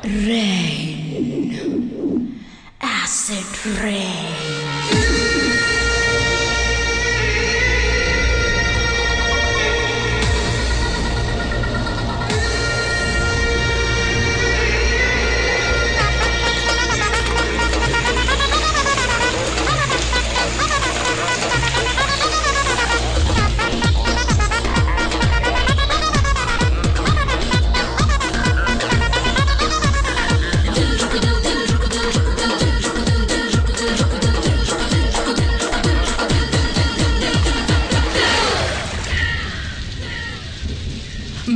Rain, acid rain.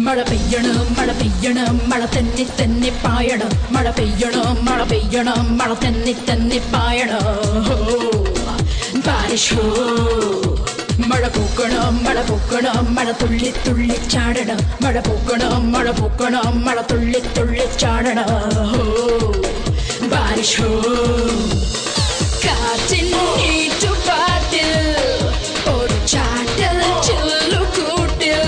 മഴ പെയ്യണം മഴ പെയ്യണം മഴ തെന്നി തെന്നി പായണം മഴ പെയ്യണം മഴ പെയ്യണം മഴ തെന്നി തെന്നി പായണം ബാരിഷ് ഹോ മഴ പൂക്കണം മഴ തുള്ളി തുള്ളി ചാടണം മഴ പൂക്കണം മഴ തുള്ളി തുള്ളി ചാടണം ബാരിഷ് ഹോ കാറ്റിൻ ഈറ്റുപാട്ടിൽ ഒരു ചാറ്റൽ ചില്ലുകൂട്ടിൽ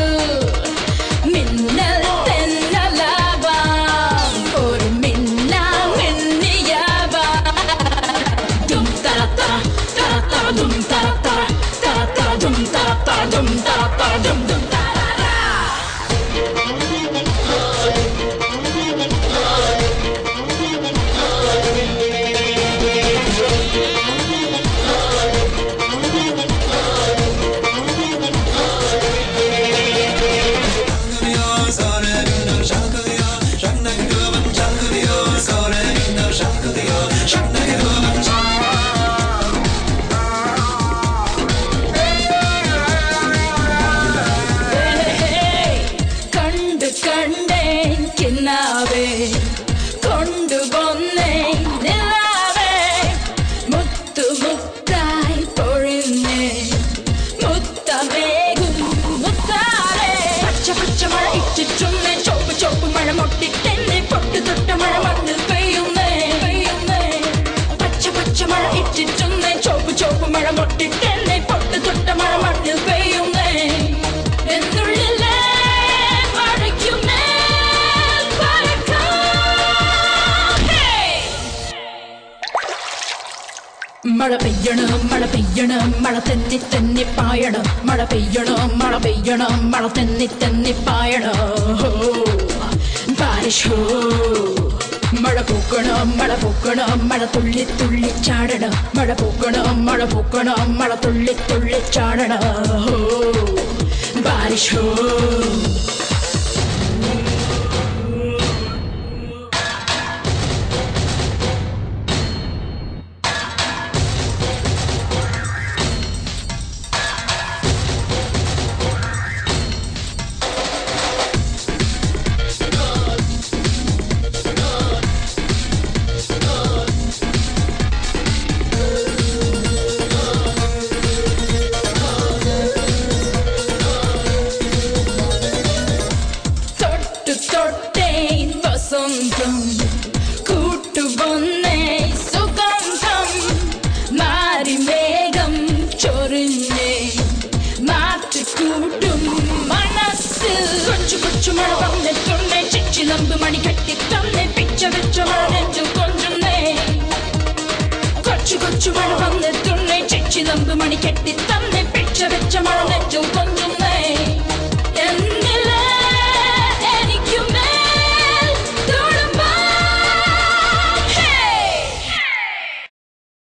മിന്നൽ തെന്നലാവാം ഒരു മിന്ന മിന്നിയാവാം ദും തറത്ത തറത്ത ദും തറത്ത തറത്ത ദും തറത്ത ദും തറത്ത ദും ദും കൊണ്ടുവന്നേ നിലാവേ മുത്തു മുത്തായി പൊഴിഞ്ഞേ മുത്തമേകും മുത്താലേ പച്ച പച്ച മഴ ഇറ്റിറ്റുന്നേ ചോപ്പ് ചോപ്പ് മഴ മൊട്ടിട്ടെന്നെ പൊട്ടു തൊട്ട മഴ മണ്ണിൽ പെയ്യുന്നേ പെയ്യുന്നേ പച്ച പച്ച മഴ ഇറ്റിറ്റുന്നേ ചോപ്പ് ചോപ്പ് മഴ മൊട്ടിട്ടെന്നെ പൊട്ടു തൊട്ട മഴ മണ്ണിൽ പെയ്യുന്നേ എന്നുള്ളിലേ മഴയ്ക്കുമേ മഴ പെയ്യണം മഴ തെന്നി തെന്നി പായണം മഴ പെയ്യണം മഴ തെന്നി തെന്നി പായണം ബാരിഷ് ഹോ മഴ പൂക്കണം മഴ തുള്ളി തുള്ളി ചാടണം മഴ പൂക്കണം മഴ തുള്ളി തുള്ളി ചാടണം ബാരിഷ് ഹോ കൂട്ടുവന്നേ സുഗന്ധം മാരിമേഘം ചൊരിഞ്ഞേ മാറ്റുകൂട്ടും മനസ്സിൽ കൊച്ചു കൊച്ചു മഴ വന്നിട്ടുണ്ടേ ചിച്ചിലമ്പ് മണി കെട്ടിത്തന്നേ പിച്ച വെച്ച മഴ നെഞ്ചു കൊഞ്ചുന്നേ കൊച്ചു കൊച്ചു മഴ വന്നിട്ടുണ്ടേ ചിച്ചിലമ്പ് മണി കെട്ടിത്ത